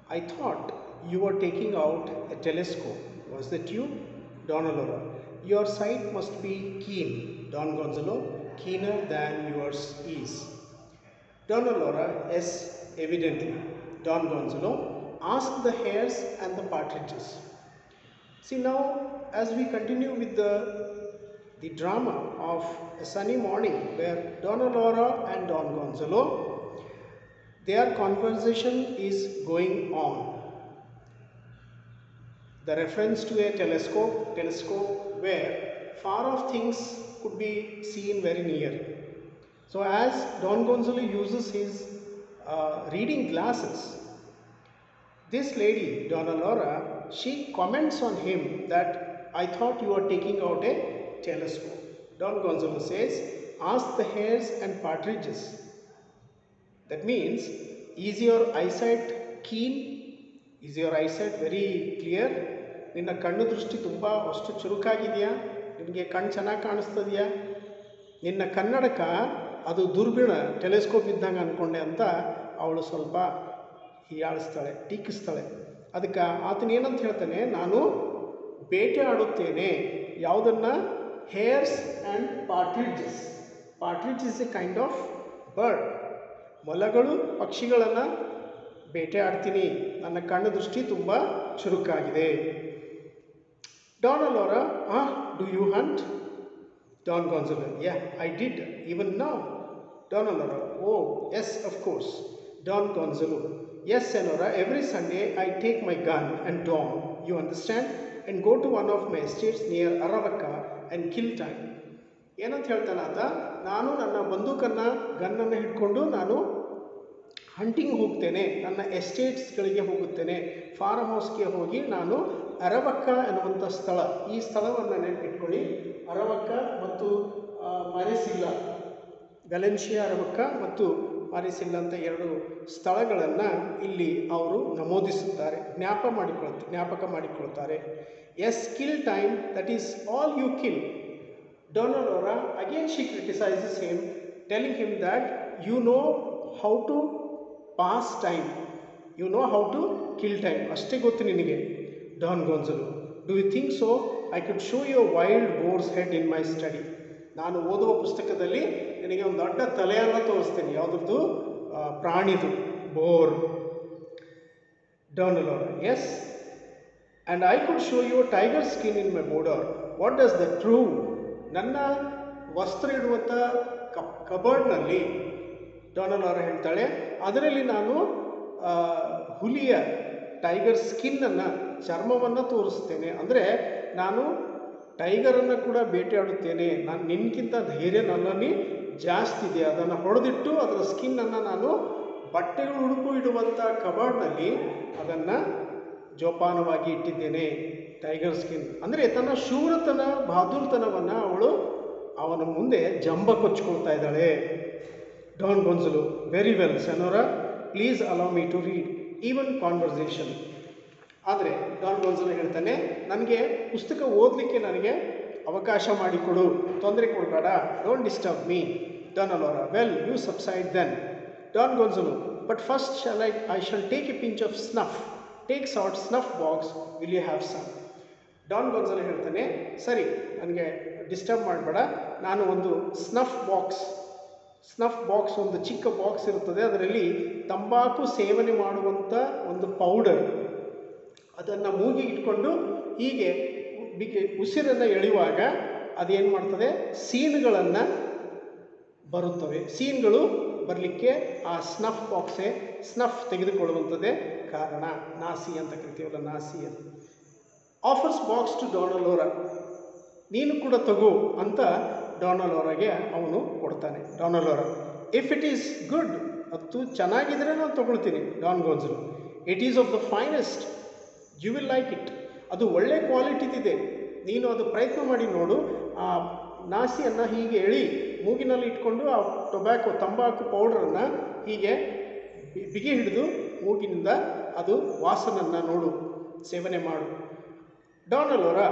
I thought you were taking out a telescope. Was that you? Don Alora. Your sight must be keen, Don Gonzalo, keener than yours is. Don Alora, yes, evidently. Don Gonzalo, ask the hares and the partridges. See now, as we continue with the drama of a sunny morning where Donna Laura and Don Gonzalo, their conversation is going on. The reference to a telescope where far off things could be seen very near. So as Don Gonzalo uses his reading glasses, this lady, Donna Laura, she comments on him that I thought you were taking out a telescope. Don Gonzalo says, ask the hares and partridges. That means, is your eyesight keen? Is your eyesight very clear? ನಿನ್ನ ಕಣ್ಣು ದೃಷ್ಟಿ ತುಂಬ ಅಷ್ಟು ಚುರುಕಾಗಿದೆಯಾ? ನಿನಗೆ ಕಣ್ಣು ಚೆನ್ನಾಗಿ ಕಾಣಿಸ್ತದೆಯಾ? ನಿನ್ನ ಕನ್ನಡಕ ಅದು ದುರ್ಬಿಣ ಟೆಲಿಸ್ಕೋಪ್ ಇದ್ದಂಗೆ ಅಂದ್ಕೊಂಡೆ ಅಂತ ಅವಳು ಸ್ವಲ್ಪ ಹೀಯಾಳಿಸ್ತಾಳೆ, ಟೀಕಿಸ್ತಾಳೆ. ಅದಕ್ಕೆ ಆತನ ಏನಂತ ಹೇಳ್ತಾನೆ, ನಾನು ಬೇಟೆ ಆಡುತ್ತೇನೆ. ಯಾವುದನ್ನು? Hares and partridges. Partridge is a kind of bird. ಮೊಲಗಳು, ಪಕ್ಷಿಗಳನ್ನು ಬೇಟೆ ಆಡ್ತೀನಿ. ನನ್ನ ಕಣ್ಣು ದೃಷ್ಟಿ ತುಂಬ ಚುರುಕಾಗಿದೆ. Don Alora, do you hunt? Don Gonzalo, yeah, I did, even now. Don Alora, oh, yes, of course. Don Gonzalo, yes, Senora, every Sunday I take my gun and dog, you understand, and go to one of my estates near Aravaka and kill time. ಏನಂತ ಹೇಳ್ತಾನೆ ಆತ, ನಾನು ನನ್ನ ಬಂದೂಕನ್ನು ಗನ್ನನ್ನು ಹಿಡ್ಕೊಂಡು ನಾನು hunting ಹೋಗ್ತೇನೆ, ನನ್ನ ಎಸ್ಟೇಟ್ಸ್ಗಳಿಗೆ ಹೋಗುತ್ತೇನೆ, ಫಾರ್ಮ್ ಹೌಸ್ಗೆ ಹೋಗಿ ನಾನು ಅರವಕ್ಕ ಎನ್ನುವಂಥ ಸ್ಥಳ, ಈ ಸ್ಥಳವನ್ನು ನೆನಪಿಟ್ಕೊಳ್ಳಿ. ಅರವಕ್ಕ ಮತ್ತು ಮಾರಿಸಿಲ್ಲ, ವ್ಯಾಲೆನ್ಸಿಯಾ ಅರವಕ್ಕ ಮತ್ತು ಮಾರಿಸಿಲ್ಲ ಅಂತ ಎರಡು ಸ್ಥಳಗಳನ್ನು ಇಲ್ಲಿ ಅವರು ನಮೂದಿಸುತ್ತಾರೆ, ಜ್ಞಾಪಕ ಮಾಡಿಕೊಳ್ತಾರೆ. Yes, kill time, that is all you kill. Donna Laura, again she criticizes him, telling him that you know how to pass time, you know how to kill time. ಅಷ್ಟೇ ಗೊತ್ತು ನಿನಗೆ. Don Gonzalo, do you think so? I could show you a wild boar's head in my study. ನಾನು ಓದುವ ಪುಸ್ತಕದಲ್ಲಿ ನಿನಗೆ ಒಂದು ದೊಡ್ಡ ತಲೆಯನ್ನು ತೋರಿಸ್ತೇನೆ. ಯಾವುದದ್ದು? ಪ್ರಾಣಿದು, bore. Donna Laura, yes, and I could show you a tiger skin in my boudoir. What does that prove? ನನ್ನ ವಸ್ತ್ರ ಇಡುವಂಥ ಕಬರ್ಡ್ನಲ್ಲಿ, ಡಾನಾ ಲಾರಾ ಹೇಳ್ತಾಳೆ, ಅದರಲ್ಲಿ ನಾನು ಹುಲಿಯ ಟೈಗರ್ ಸ್ಕಿನ್ನನ್ನು, ಚರ್ಮವನ್ನು ತೋರಿಸ್ತೇನೆ. ಅಂದರೆ ನಾನು ಟೈಗರನ್ನು ಕೂಡ ಬೇಟೆಯಾಡುತ್ತೇನೆ. ನಾನು ನಿನ್ಗಿಂತ ಧೈರ್ಯ ನನ್ನಲ್ಲಿ ಜಾಸ್ತಿ ಇದೆ. ಅದನ್ನು ಹೊಡೆದಿಟ್ಟು ಅದರ ಸ್ಕಿನ್ನನ್ನು ನಾನು ಬಟ್ಟೆಗಳು ಉಡುಪು ಇಡುವಂಥ ಕಬರ್ಡ್ನಲ್ಲಿ ಅದನ್ನು ಜೋಪಾನವಾಗಿ ಇಟ್ಟಿದ್ದೇನೆ. ಟೈಗರ್ ಸ್ಕಿನ್ ಅಂದರೆ ತನ್ನ ಶೂರತನ, ಬಹಾದೂರ್ತನವನ್ನು ಅವಳು ಅವನ ಮುಂದೆ ಜಂಬ ಕೊಚ್ಕೊಳ್ತಾ ಇದ್ದಾಳೆ. Don Gonzalo, very well senora, please allow me to read even conversation. ಆದರೆ ಡಾನ್ ಗೊಂಜಲು ಹೇಳ್ತಾನೆ, ನನಗೆ ಪುಸ್ತಕ ಓದಲಿಕ್ಕೆ ನನಗೆ ಅವಕಾಶ ಮಾಡಿಕೊಡು, ತೊಂದರೆ ಕೊಡಬೇಡ, don't disturb me. Don Laura, well, you subside then. Don Gonzalo, but first I shall take a pinch of snuff. Takes out snuff box, will you have some? Don Gonzalo ಹೇಳ್ತಾನೆ, ಸರಿ, ನನಗೆ ಡಿಸ್ಟರ್ಬ್ ಮಾಡಬೇಡ, ನಾನು ಒಂದು snuff box ಒಂದು ಚಿಕ್ಕ box ಇರುತ್ತದೆ, ಅದರಲ್ಲಿ ತಂಬಾಕು ಸೇವನೆ ಮಾಡುವಂಥ ಒಂದು ಪೌಡರ್, ಅದನ್ನು ಮೂಗಿಗೆ ಇಟ್ಕೊಂಡು ಹೀಗೆ ಉಸಿರನ್ನು ಎಳೆಯುವಾಗ ಅದೇನು ಮಾಡ್ತದೆ, ಸೀನ್ಗಳನ್ನು ಬರುತ್ತವೆ. ಸೀನ್ಗಳು ಬರಲಿಕ್ಕೆ ಆ ಸ್ನಫ್ ತೆಗೆದುಕೊಳ್ಳುವಂಥದ್ದೇ ಕಾರಣ. ನಾಸಿ ಅಂತ ಕರಿತೀವಲ್ಲ, ನಾಸಿ ಅಂತ. Offers box to Dona Laura, ನೀನು ಕೂಡ ತಗೋ ಅಂತ ಡಾನಾ ಲಾರಾಗೆ ಅವನು ಕೊಡ್ತಾನೆ. Dona Laura, if it is good, ಅದು ಚೆನ್ನಾಗಿದ್ದರೆ ನಾನು ತೊಗೊಳ್ತೀನಿ. Don Gonzalo, it is of the finest, you will like it. ಅದು ಒಳ್ಳೆ ಕ್ವಾಲಿಟಿದಿದೆ, ನೀನು ಅದು ಪ್ರಯತ್ನ ಮಾಡಿ ನೋಡು. ಆ ನಾಸಿಯನ್ನು ಹೀಗೆ ಎಳಿ, ಮೂಗಿನಲ್ಲಿ ಇಟ್ಕೊಂಡು ಆ ತಂಬಾಕು ಪೌಡರನ್ನು ಹೀಗೆ ಬಿಗಿ ಹಿಡಿದು ಮೂಗಿನಿಂದ ಅದು ವಾಸನನ್ನು ನೋಡು, ಸೇವನೆ ಮಾಡು. Dona Laura,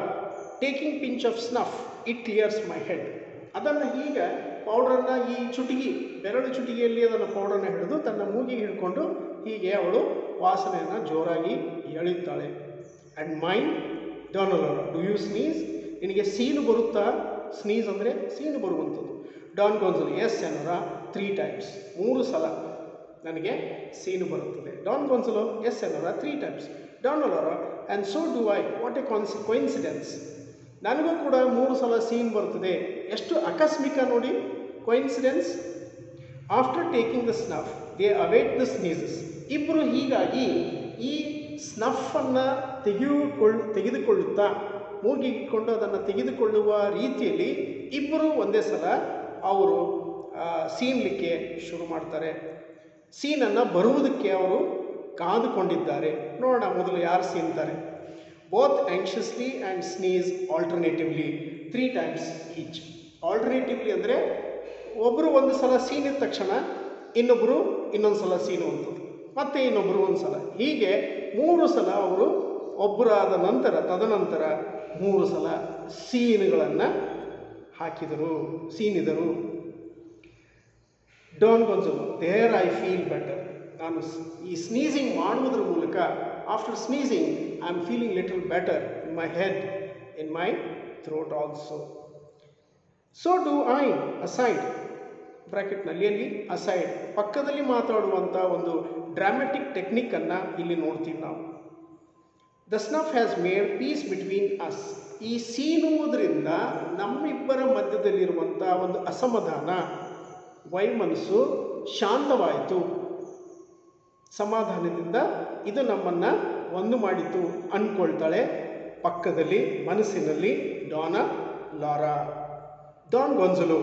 taking pinch of snuff, it clears my head. ಅದನ್ನು ಹೀಗೆ ಪೌಡ್ರನ್ನು ಈ ಬೆರಳು ಚುಟಿಗೆಯಲ್ಲಿ ಅದನ್ನು ಪೌಡ್ರನ್ನು ಹಿಡಿದು ತನ್ನ ಮೂಗಿಗೆ ಹಿಡ್ಕೊಂಡು ಹೀಗೆ ಅವಳು ವಾಸನೆಯನ್ನು ಜೋರಾಗಿ ಎಳಿತಾಳೆ. And mind Dona Laura, do you sneeze? ನಿನಗೆ ಸೀನು ಬರುತ್ತಾ? ಸ್ನೀಸ್ ಅಂದರೆ ಸೀನು ಬರುವಂಥದ್ದು. Don Gonzalo, yes senora, 3 times, 3 ಸಲ ನನಗೆ ಸೀನು ಬರುತ್ತದೆ. Don Gonzalo, yes senora, 3 times. Dona Laura, and so do I, what a coincidence. ನನಗೂ ಕೂಡ 3 ಸಲ ಸೀನ್ ಬರ್ತದೆ. ಎಷ್ಟು ಆಕಸ್ಮಿಕ ನೋಡಿ, coincidence. After taking the snuff they await the sneezes. ಇಬ್ಬರು ಹೀಗಾಗಿ ಈ ಸ್ನಫನ್ನು ತೆಗೆದುಕೊಳ್ಳುತ್ತಾ, ಮೂಗಿಕೊಂಡು ಅದನ್ನು ತೆಗೆದುಕೊಳ್ಳುವ ರೀತಿಯಲ್ಲಿ ಇಬ್ಬರು ಒಂದೇ ಸಲ ಅವರು ಸೀನ್ಲಿಕ್ಕೆ ಶುರು ಮಾಡ್ತಾರೆ. ಸೀನನ್ನು ಬರುವುದಕ್ಕೆ ಅವರು ಕಾದುಕೊಂಡಿದ್ದಾರೆ. ನೋಡೋಣ ಮೊದಲು ಯಾರು ಸೀನ್ತಾರೆ. Both anxiously and sneeze alternatively 3 times each. Alternatively ಅಂದರೆ ಒಬ್ಬರು ಒಂದು ಸಲ ಸೀನಿದ ತಕ್ಷಣ ಇನ್ನೊಬ್ಬರು ಇನ್ನೊಂದು ಸಲ ಸೀನುವಂಥದ್ದು, ಮತ್ತು ಇನ್ನೊಬ್ಬರು ಒಂದು ಸಲ, ಹೀಗೆ 3 ಸಲ ಅವರು ಒಬ್ಬರಾದ ನಂತರ ತದನಂತರ 3 ಸಲ ಸೀನುಗಳನ್ನು ಸೀನಿದರು. Don Gonzalo, there I feel better. ನಾನು ಈ ಸ್ನೀಸಿಂಗ್ ಮಾಡುವುದರ ಮೂಲಕ, after sneezing I am feeling little better in my head, in my throat also. So do I aside, ಬ್ರ್ಯಾಕೆಟ್ನಲ್ಲಿ ಅಲ್ಲಿ ಅಸೈಡ್, ಪಕ್ಕದಲ್ಲಿ ಮಾತಾಡುವಂಥ ಒಂದು ಡ್ರಾಮ್ಯಾಟಿಕ್ ಟೆಕ್ನಿಕ್ಕನ್ನು ಇಲ್ಲಿ ನೋಡ್ತೀವಿ ನಾವು. The snuff has made peace between us. ಈ ಸೀನುವುದರಿಂದ ನಮ್ಮಿಬ್ಬರ ಮಧ್ಯದಲ್ಲಿರುವಂಥ ಒಂದು ಅಸಮಾಧಾನ, ವೈಮನಸ್ಸು ಶಾಂತವಾಯಿತು. ಸಮಾಧಾನದಿಂದ ಇದು ನಮ್ಮನ್ನು ಒಂದು ಮಾಡಿತು ಅಂದ್ಕೊಳ್ತಾಳೆ ಪಕ್ಕದಲ್ಲಿ ಮನಸ್ಸಿನಲ್ಲಿ Dona Laura. Don Gonzalo,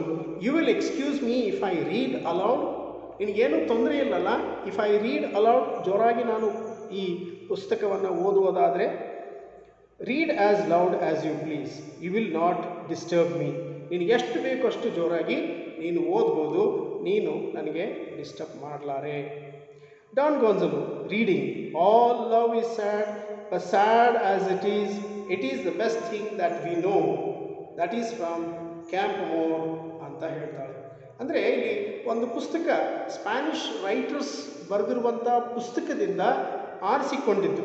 you will excuse me if I read aloud. ನಿನಗೇನು ತೊಂದರೆ ಇಲ್ಲಲ್ಲ, ಇಫ್ ಐ ರೀಡ್ ಅಲೌಡ್, ಜೋರಾಗಿ ನಾನು ಈ ಪುಸ್ತಕವನ್ನು ಓದುವುದಾದರೆ. Read as loud as you please, you will not disturb me. ನಿನಗೆ ಎಷ್ಟು ಬೇಕು ಅಷ್ಟು ಜೋರಾಗಿ ನೀನು ಓದ್ಬೋದು, ನೀನು ನನಗೆ ಡಿಸ್ಟರ್ಬ್ ಮಾಡಲಾರೆ. Don Gonzalo, reading, all love is sad, but sad as it is the best thing that we know, that is from Campoamor ಅಂತ ಹೇಳ್ತಾಳೆ. ಅಂದರೆ ಇಲ್ಲಿ ಒಂದು ಪುಸ್ತಕ, ಸ್ಪ್ಯಾನಿಷ್ ರೈಟರ್ಸ್ ಬರೆದಿರುವಂಥ ಪುಸ್ತಕದಿಂದ ಆರಿಸಿಕೊಂಡಿದ್ದು,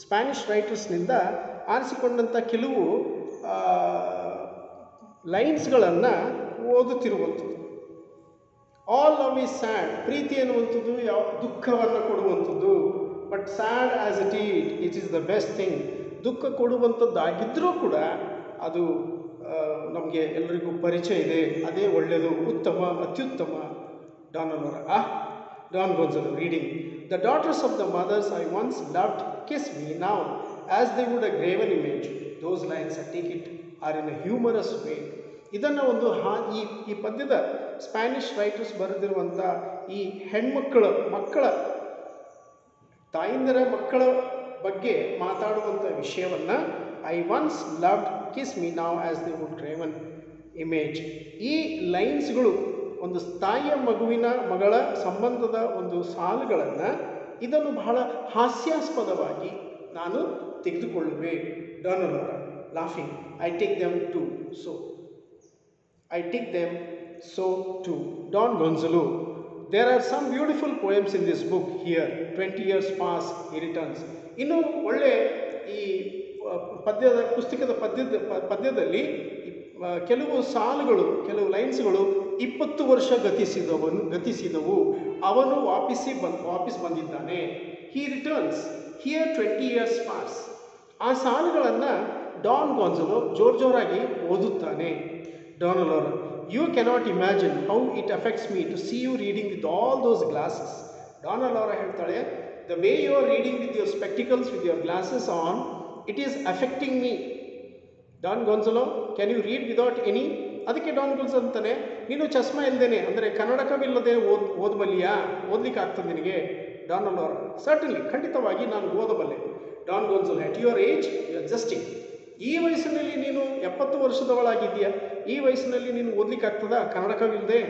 ಸ್ಪ್ಯಾನಿಷ್ ರೈಟರ್ಸ್ನಿಂದ ಆರಿಸಿಕೊಂಡಂಥ ಕೆಲವು ಲೈನ್ಸ್ಗಳನ್ನು ಓದುತ್ತಿರುವಂಥದ್ದು. ಆಲ್ ಲವ್ ಈಸ್ ಸ್ಯಾಡ್, ಪ್ರೀತಿ ಅನ್ನುವಂಥದ್ದು ದುಃಖವನ್ನು ಕೊಡುವಂಥದ್ದು. But sad as it is the best thing. ದುಃಖ ಕೊಡುವಂಥದ್ದಾಗಿದ್ದರೂ ಕೂಡ ಅದು ನಮಗೆ ಎಲ್ಲರಿಗೂ ಪರಿಚಯ ಇದೆ, ಅದೇ ಒಳ್ಳೆಯದು, ಉತ್ತಮ, ಅತ್ಯುತ್ತಮ. Dona Laura, Don Gonzalo, reading, the daughters of the mothers I once loved kiss me now as they would a graven image. Those lines I take it are in a humorous way. ಇದನ್ನು ಒಂದು ಈ ಪದ್ಯದ Spanish writers ಬರೆದಿರುವಂಥ ಈ ಮಕ್ಕಳ ತಾಯಿಂದರ ಮಕ್ಕಳ ಬಗ್ಗೆ ಮಾತಾಡುವಂಥ ವಿಷಯವನ್ನು I once loved kiss me now as they would graven image. ಈ ಲೈನ್ಸ್ಗಳು ಒಂದು ತಾಯಿಯ ಮಗಳ ಸಂಬಂಧದ ಒಂದು ಸಾಲುಗಳನ್ನು, ಇದನ್ನು ಬಹಳ ಹಾಸ್ಯಾಸ್ಪದವಾಗಿ ನಾನು ತೆಗೆದುಕೊಳ್ಳುವೆ. Dona Laura, laughing, I take them so too. Don Gonzalo, there are some beautiful poems in this book here. 20 years pass, he returns. ಇನ್ನು ಒಳ್ಳೆ ಈ ಪುಸ್ತಕದ ಪದ್ಯದಲ್ಲಿ ಕೆಲವು ಸಾಲುಗಳು, ಕೆಲವು ಲೈನ್ಸ್ಗಳು 20 ವರ್ಷ ಗತಿಸಿದವು. ಅವನು ವಾಪಸ್ ಬಂದಿದ್ದಾನೆ. ಹಿ ರಿಟರ್ನ್ಸ್ ಹಿಯರ್ 20 years pass. ಆ ಸಾಲುಗಳನ್ನು ಡಾನ್ ಗೊಂಜಲು ಜೋರಾಗಿ ಓದುತ್ತಾನೆ. ಡಾನಲೋರಾ, you cannot imagine how it affects me to see you reading with all those glasses. ಡಾನಲೋರಾ ಹೇಳ್ತಾಳೆ, the way you are reading with your spectacles, with your glasses on, it is affecting me. Don Gonzalo, can you read without any? ಅದಕ್ಕೆ Don Gonzalo ಅಂತಾನೆ, ನೀನು ಚಸ್ಮಾ ಇಲ್ಲದೇನೆ, ಅಂದರೆ ಕನ್ನಡಕವಿಲ್ಲದೆ ಓದಬಲ್ಲಿಯಾ? ಓದಲಿಕ್ಕೆ ಆಗ್ತದೆ ನಿನಗೆ? ಡಾನಲೋರಾ, certainly, ಖಂಡಿತವಾಗಿ ನಾನು ಓದಬಲ್ಲೆ. Don Gonzalo, at your age you are justing. ಈ ವಯಸ್ಸಿನಲ್ಲಿ ನೀನು 70 ವರ್ಷದವಳಾಗಿದ್ದೀಯಾ, ಈ ವಯಸ್ಸಿನಲ್ಲಿ ನೀನು ಓದಲಿಕ್ಕೆ ಆಗ್ತದಾ ಕನ್ನಡಕವಿಲ್ಲದೆ?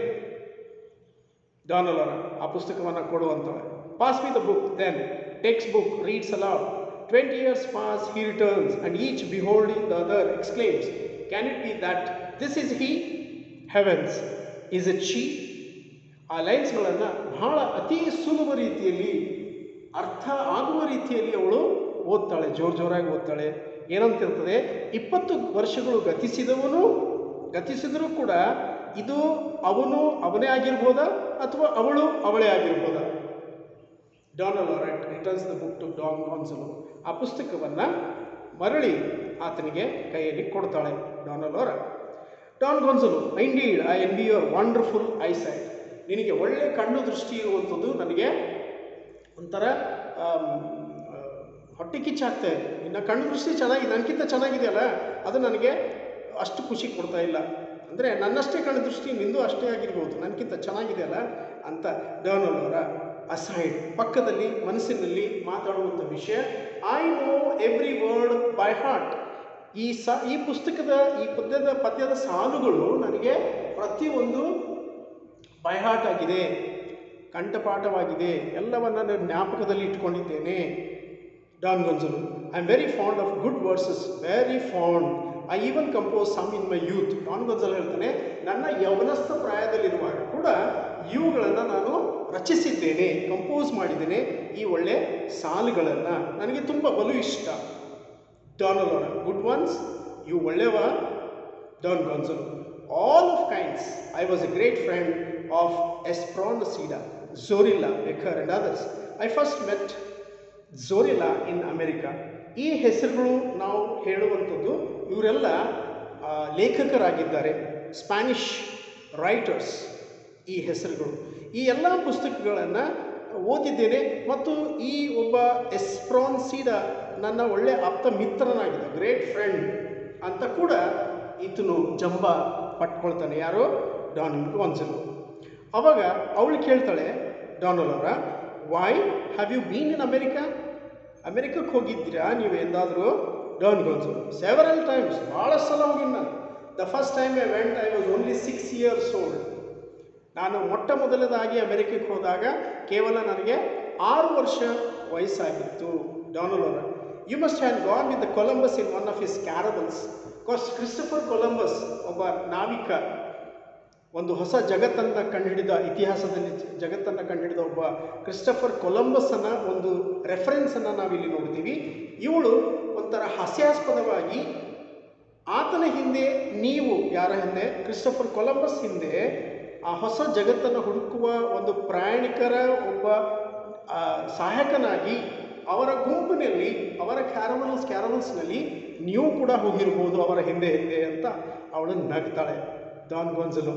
ಡಾನಲೋರಾ ಆ ಪುಸ್ತಕವನ್ನು ಕೊಡುವಂಥವಳೆ. Pass me the book, then text book, reads aloud. 20 years pass, he returns, and each beholding the other exclaims, can it be that this is he? Heavens, is it she? ಆ ಲೈನ್ಸ್ಗಳನ್ನು ಬಹಳ ಅತಿ ಸುಲಭ ರೀತಿಯಲ್ಲಿ ಆಗುವ ರೀತಿಯಲ್ಲಿ ಅವಳು ಓದ್ತಾಳೆ, ಜೋರಾಗಿ ಓದ್ತಾಳೆ. ಏನಂತಿರ್ತದೆ, 20 ವರ್ಷಗಳು ಗತಿಸಿದರೂ ಕೂಡ ಇದು ಅವನೇ ಆಗಿರ್ಬೋದಾ ಅಥವಾ ಅವಳೇ ಆಗಿರ್ಬೋದಾ? Don Laura returns the book to Don Gonzalo. ಆ ಪುಸ್ತಕವನ್ನು ಮರಳಿ ಆತನಿಗೆ ಕೈಯಲ್ಲಿ ಕೊಡ್ತಾಳೆ Don Laura. Don Gonzalo, indeed I envy your wonderful eyesight. ನಿನಗೆ ಒಳ್ಳೆಯ ಕಣ್ಣು ದೃಷ್ಟಿ ಇರುವಂಥದ್ದು ನನಗೆ ಒಂಥರ ಹೊಟ್ಟೆ ಕಿಚ್ಚಾಗ್ತಾ ಇದೆ. ನಿನ್ನ ಕಣ್ಣು ದೃಷ್ಟಿ ಚೆನ್ನಾಗಿದೆ, ನನಗಿಂತ ಚೆನ್ನಾಗಿದೆಯಲ್ಲ, ಅದು ನನಗೆ ಅಷ್ಟು ಖುಷಿ ಕೊಡ್ತಾ ಇಲ್ಲ. ಅಂದರೆ ನನ್ನಷ್ಟೇ ಕಣ್ಣು ದೃಷ್ಟಿ ನಿಂದು ಅಷ್ಟೇ ಆಗಿರ್ಬೋದು, ನನಗಿಂತ ಚೆನ್ನಾಗಿದೆಯಲ್ಲ ಅಂತ ಡಾನ್ ಲೊರೆಟ್ ಅಸೈಡ್, ಪಕ್ಕದಲ್ಲಿ ಮನಸ್ಸಿನಲ್ಲಿ ಮಾತಾಡುವಂಥ ವಿಷಯ. I know every word by heart. ಈ ಪುಸ್ತಕದ ಈ ಪದ್ಯದ ಸಾಲುಗಳು ನನಗೆ ಪ್ರತಿಯೊಂದು ಬೈ ಹಾರ್ಟ್ ಆಗಿದೆ, ಕಂಠಪಾಠವಾಗಿದೆ, ಎಲ್ಲವನ್ನ ನಾನು ಜ್ಞಾಪಕದಲ್ಲಿ ಇಟ್ಕೊಂಡಿದ್ದೇನೆ. Don Gonzalo, I am very fond of good verses, very fond. I even compose some in my youth. Don Gonzalo ಹೇಳ್ತಾನೆ, ನನ್ನ ಯೌವನಸ್ಥ ಪ್ರಾಯದಲ್ಲಿರುವಾಗ ಕೂಡ ಇವುಗಳನ್ನು ನಾನು ರಚಿಸಿದ್ದೇನೆ, ಕಂಪೋಸ್ ಮಾಡಿದ್ದೇನೆ, ಈ ಒಳ್ಳೆ ಸಾಲುಗಳನ್ನು. ನನಗೆ ತುಂಬ ಬಲು ಇಷ್ಟ. ಡಾನ್ ಲೊರೆಟ್, ಗುಡ್ ಒನ್ಸ್, ಇವು ಒಳ್ಳೆವ. Don Gonzalo, all of kinds. I was a great friend of Espronceda, Zorrilla, Becquer and others. I first met Zorrilla in America. ಈ ಹೆಸರುಗಳು ನಾವು ಹೇಳುವಂಥದ್ದು, ಇವರೆಲ್ಲ ಲೇಖಕರಾಗಿದ್ದಾರೆ, ಸ್ಪ್ಯಾನಿಷ್ ರೈಟರ್ಸ್. ಈ ಹೆಸರುಗಳು, ಈ ಎಲ್ಲ ಪುಸ್ತಕಗಳನ್ನು ಓದಿದ್ದೇನೆ. ಮತ್ತು ಈ ಒಬ್ಬ ಎಸ್ಪ್ರಾನ್ಸಿಡಾ ನನ್ನ ಒಳ್ಳೆ ಆಪ್ತ ಮಿತ್ರನಾಗಿದೆ, ಗ್ರೇಟ್ ಫ್ರೆಂಡ್ ಅಂತ ಕೂಡ ಈತನು ಜಂಬ ಪಟ್ಕೊಳ್ತಾನೆ. ಯಾರು? Don Gonzalo. ಅವಾಗ ಅವಳು ಕೇಳ್ತಾಳೆ, Don Laura, why have you been in America? ಅಮೆರಿಕಕ್ಕೆ ಹೋಗಿದ್ದೀರಾ ನೀವು ಎಂದಾದರೂ? ಡಾನ್ ಗಾನ್ಸಲೋ, ಸೆವರಲ್ ಟೈಮ್ಸ್, ಭಾಳ ಸಲ ಹೋಗಿನಿ ನಾನು. The first time I went I was only 6 years old. ನಾನು ಮೊದಲನೇದಾಗಿ ಅಮೆರಿಕಕ್ಕೆ ಹೋದಾಗ ಕೇವಲ ನನಗೆ 6 ವರ್ಷ ವಯಸ್ಸಾಗಿತ್ತು. Don ಲೊರೆಟ್, you must have gone with Columbus in one of his caravels. Christopher Columbus ಒಬ್ಬ ನಾವಿಕ, ಒಂದು ಹೊಸ ಜಗತ್ತನ್ನು ಕಂಡುಹಿಡಿದ, ಇತಿಹಾಸದಲ್ಲಿ ಜಗತ್ತನ್ನು ಕಂಡುಹಿಡಿದ ಒಬ್ಬ ಕ್ರಿಸ್ಟೋಫರ್ ಕೊಲಂಬಸ್ಸನ್ನು ಒಂದು ರೆಫರೆನ್ಸನ್ನು ನಾವಿಲ್ಲಿ ನೋಡ್ತೀವಿ. ಇವಳು ಒಂಥರ ಹಾಸ್ಯಾಸ್ಪದವಾಗಿ ಆತನ ಹಿಂದೆ, ನೀವು ಯಾರ ಹಿಂದೆ? ಕ್ರಿಸ್ಟೋಫರ್ ಕೊಲಂಬಸ್ ಹಿಂದೆ ಆ ಹೊಸ ಜಗತ್ತನ್ನು ಹುಡುಕುವ ಒಂದು ಪ್ರಯಾಣಿಕರ ಒಬ್ಬ ಸಹಾಯಕನಾಗಿ ಅವರ ಗುಂಪಿನಲ್ಲಿ, ಅವರ ಕ್ಯಾರವಲ್ಸ್ನಲ್ಲಿ ನೀವು ಕೂಡ ಹೋಗಿರ್ಬೋದು ಅವರ ಹಿಂದೆ ಅಂತ ಅವಳು ನಗ್ತಾಳೆ. ಡಾನ್ ಗಾನ್ಸಲೋ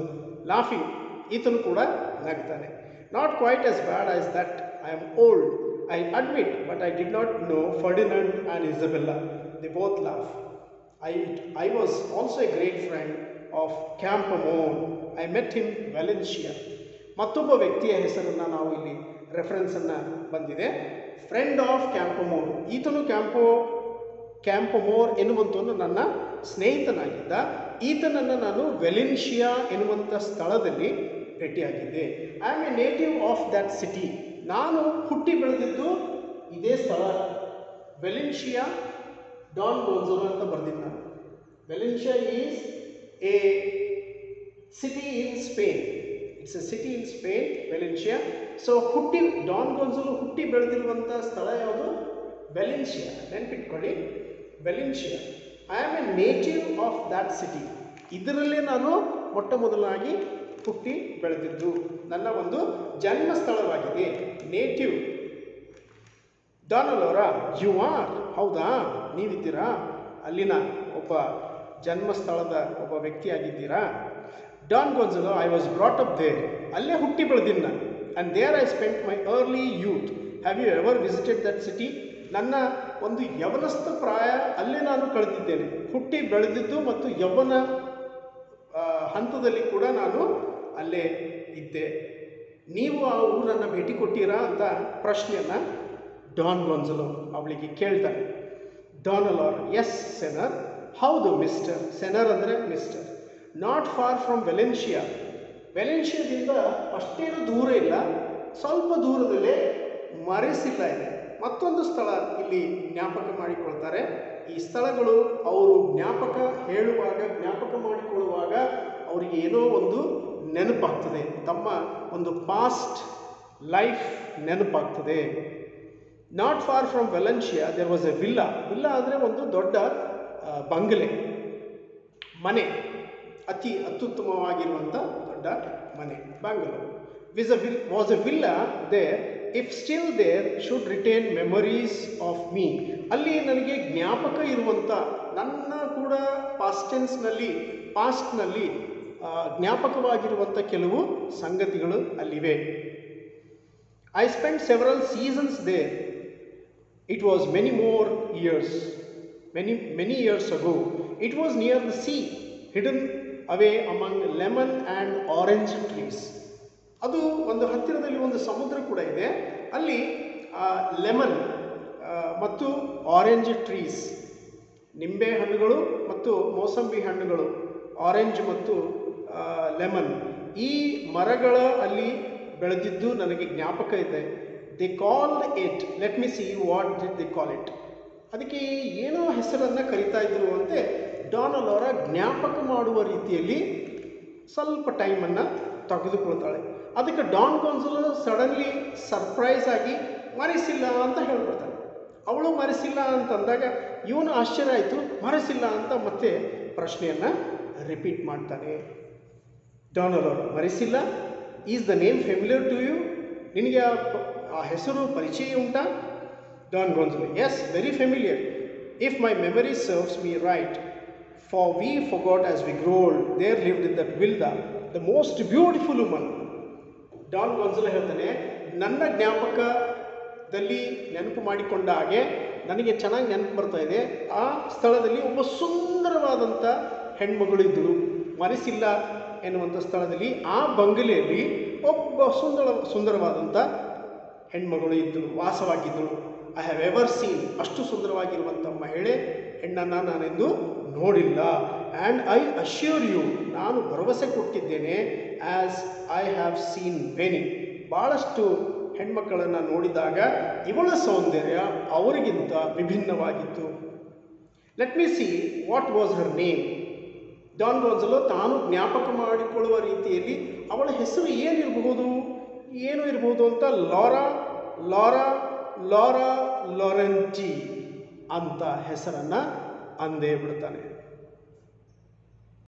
ಲಾಫಿಂಗ್, ಈತನು ಕೂಡ ನಗ್ತಾನೆ. Not quite as bad as that, I am old, I admit, but I did not know Ferdinand and Isabella. They both laugh. I was also a great friend of Campoamor. I met him Valencia. ಮತ್ತೊಬ್ಬ ವ್ಯಕ್ತಿಯ ಹೆಸರನ್ನು ನಾವು ಇಲ್ಲಿ ರೆಫರೆನ್ಸನ್ನು ಬಂದಿದೆ, friend of ಕ್ಯಾಂಪೋಮೋರ್. ಈತನು ಕ್ಯಾಂಪೋಮೋರ್ ಎನ್ನುವಂಥವನು ನನ್ನ ಸ್ನೇಹಿತನಾಗಿದ್ದ. ಈತನನ್ನು ನಾನು ವೆಲೆನ್ಷಿಯಾ ಎನ್ನುವಂಥ ಸ್ಥಳದಲ್ಲಿ ಭೇಟಿಯಾಗಿದ್ದೆ. I am a native of that city. ನಾನು ಹುಟ್ಟಿ ಬೆಳೆದಿದ್ದು ಇದೇ ಸ್ಥಳ ವೆಲೆನ್ಷಿಯಾ. ಡಾನ್ ಗಾನ್ಸಲೋ ಅಂತ ಬರೆದಿದ್ದ ನಾನು. Valencia is a city in Spain. It's a city in Spain, Valencia. So Don Gonzalo ಹುಟ್ಟಿ ಬೆಳೆದಿರುವಂಥ ಸ್ಥಳ ಯಾವುದು? ವೆಲೆನ್ಷಿಯಾ. ನೆನಪಿಟ್ಕೊಳ್ಳಿ, Valencia. I am a native of that city. ಇದರಲ್ಲೇ ನಾನು ಮೊದಲಾಗಿ ಹುಟ್ಟಿ ಬೆಳೆದಿದ್ದು, ನನ್ನ ಒಂದು ಜನ್ಮ ಸ್ಥಳವಾಗಿದೆ. ನೇಟಿವ್. ಡಾನ್ ಲೊರೆಟ್, ಯು ಆರ್, ಹೌದಾ, ನೀವಿದ್ದೀರಾ ಅಲ್ಲಿನ ಒಬ್ಬ ಜನ್ಮಸ್ಥಳದ ಒಬ್ಬ ವ್ಯಕ್ತಿಯಾಗಿದ್ದೀರಾ? Don Gonzalo, I was brought up there. ಅಲ್ಲೇ ಹುಟ್ಟಿ ಬೆಳೆದಿನಿ ನಾನು. And there I spent my early youth. Have you ever visited that city? ನನ್ನ ಒಂದು ಯವನಸ್ಥ ಪ್ರಾಯ ಅಲ್ಲೇ ನಾನು ಕಳೆದಿದ್ದೇನೆ. ಹುಟ್ಟಿ ಬೆಳೆದಿದ್ದು ಮತ್ತು ಯೌವನ ಹಂತದಲ್ಲಿ ಕೂಡ ನಾನು ಅಲ್ಲೇ ಇದ್ದೆ. ನೀವು ಆ ಊರನ್ನು ಭೇಟಿ ಕೊಟ್ಟಿರಾ ಅಂತ ಪ್ರಶ್ನೆಯನ್ನು ಡಾನ್ ಗಾನ್ಸಲೋ ಅವಳಿಗೆ ಕೇಳ್ತಾನೆ. ಡಾನ್ ಲೊರೆಟ್, ಎಸ್ ಸೆನರ್, ಹೌದು ಮಿಸ್ಟರ್. ಸೆನರ್ ಅಂದರೆ mister. Not far from Valencia. ವೆಲೆನ್ಷಿಯಾದಿಂದ ಅಷ್ಟೇನು ದೂರ ಇಲ್ಲ, ಸ್ವಲ್ಪ ದೂರದಲ್ಲೇ ಮರೆಸಿಲ್ಲ ಇದೆ. ಮತ್ತೊಂದು ಸ್ಥಳ ಇಲ್ಲಿ ಜ್ಞಾಪಕ ಮಾಡಿಕೊಳ್ತಾರೆ. ಈ ಸ್ಥಳಗಳು ಅವರು ಜ್ಞಾಪಕ ಮಾಡಿಕೊಳ್ಳುವಾಗ ಅವರಿಗೆ ಏನೋ ಒಂದು ನೆನಪಾಗ್ತದೆ, ತಮ್ಮ ಒಂದು ಪಾಸ್ಟ್ ಲೈಫ್ ನೆನಪಾಗ್ತದೆ. Not far from Valencia there was a villa. Villa ಅಂದರೆ ಒಂದು ದೊಡ್ಡ ಬಂಗಲೆ, ಮನೆ, ಅತಿ ಅತ್ಯುತ್ತಮವಾಗಿರುವಂಥ ದೊಡ್ಡ ಮನೆ, Bangalore. Was a villa there if still there should retain memories of me. ಅಲ್ಲಿ ನನಗೆ ಜ್ಞಾಪಕ ಇರುವಂಥ, ನನ್ನ ಕೂಡ ಪಾಸ್ಟ್ನಲ್ಲಿ ಜ್ಞಾಪಕವಾಗಿರುವಂಥ ಕೆಲವು ಸಂಗತಿಗಳು ಅಲ್ಲಿವೆ. I spend several seasons there. It was many years ago. It was near the sea, hidden away among lemon and orange trees. ಅದು ಒಂದು ಹತ್ತಿರದಲ್ಲಿ ಒಂದು ಸಮುದ್ರ ಕೂಡ ಇದೆ. ಅಲ್ಲಿ ಲೆಮನ್ ಮತ್ತು ಆರೆಂಜ್ ಟ್ರೀಸ್, ನಿಂಬೆ ಹಣ್ಣುಗಳು ಮತ್ತು ಮೋಸಂಬಿ ಹಣ್ಣುಗಳು, ಆರೆಂಜ್ ಮತ್ತು ಲೆಮನ್, ಈ ಮರಗಳ ಅಲ್ಲಿ ಬೆಳೆದಿದ್ದು ನನಗೆ ಜ್ಞಾಪಕ ಇದೆ. They called it, let me see what did they call it. ಅದಕ್ಕೆ ಏನೋ ಹೆಸರನ್ನು ಕರಿತಾ ಇದ್ರು ಅಂತೆ ಡಾನಲ್ ಅವರ ಜ್ಞಾಪಕ ಮಾಡುವ ರೀತಿಯಲ್ಲಿ ಸ್ವಲ್ಪ ಟೈಮನ್ನು ತೆಗೆದುಕೊಳ್ತಾಳೆ. ಅದಕ್ಕೆ ಡಾನ್ ಗೋನ್ಜಾಲೋ ಸಡನ್ಲಿ ಸರ್ಪ್ರೈಸ್ ಆಗಿ ಮರೆಸಿಲ್ಲ ಅಂತ ಹೇಳ್ಬಿಡ್ತಾನೆ. ಅವಳು ಮರೆಸಿಲ್ಲ ಅಂತಂದಾಗ ಇವನು ಆಶ್ಚರ್ಯ ಆಯಿತು, ಮರೆಸಿಲ್ಲ ಅಂತ ಮತ್ತೆ ಪ್ರಶ್ನೆಯನ್ನು ರಿಪೀಟ್ ಮಾಡ್ತಾನೆ. ಡಾನಲ್ ಅವರು, ಮರೆಸಿಲ್ಲ, is the name familiar to you? ನಿನಗೆ ಆ ಹೆಸರು ಪರಿಚಯ ಉಂಟಾ? Don Gonzalo, yes, very familiar. If my memory serves me right, for we forgot as we grow old, there lived in that villa the most beautiful woman. Don Gonzalo ಹೇಳ್ತಾನೆ, ನನ್ನ ಜ್ಞಾಪಕದಲ್ಲಿ ನೆನಪು ಮಾಡಿಕೊಂಡ ಹಾಗೆ ನನಗೆ ಚೆನ್ನಾಗಿ ನೆನಪು ಬರ್ತಾ ಇದೆ, ಆ ಸ್ಥಳದಲ್ಲಿ ಒಬ್ಬ ಸುಂದರವಾದಂಥ ಹೆಣ್ಮಗಳು ಇದ್ದಳು. ಮರೆಸಿಲ್ಲ ಎನ್ನುವಂಥ ಸ್ಥಳದಲ್ಲಿ, ಆ ಬಂಗಲೆಯಲ್ಲಿ ಒಬ್ಬ ಸುಂದರವಾದಂಥ ಹೆಣ್ಮಗಳು ಇದ್ದಳು, ವಾಸವಾಗಿದ್ದಳು. ಐ ಹ್ಯಾವ್ ಎವರ್ ಸೀನ್, ಅಷ್ಟು ಸುಂದರವಾಗಿರುವಂಥ ಹೆಣ್ಣನ್ನು ನಾನೆಂದು ನೋಡಿಲ್ಲ. ಆ್ಯಂಡ್ ಐ ಅಶ್ಯೂರ್ ಯು, ನಾನು ಭರವಸೆ ಕೊಟ್ಟಿದ್ದೇನೆ, as I have seen many, ಭಾಳಷ್ಟು ಹೆಣ್ಮಕ್ಕಳನ್ನು ನೋಡಿದಾಗ ಇವಳ ಸೌಂದರ್ಯ ಅವರಿಗಿಂತ ವಿಭಿನ್ನವಾಗಿತ್ತು. Let me see what was her name. Don Gonzalo ತಾನು ಜ್ಞಾಪಕ ಮಾಡಿಕೊಳ್ಳುವ ರೀತಿಯಲ್ಲಿ ಅವಳ ಹೆಸರು ಏನು ಇರಬಹುದು ಅಂತ ಲಾರಾ ಲಾರೆಂಟಿ ಅಂತ ಹೆಸರನ್ನು ಅಂದೇ ಬಿಡ್ತಾನೆ.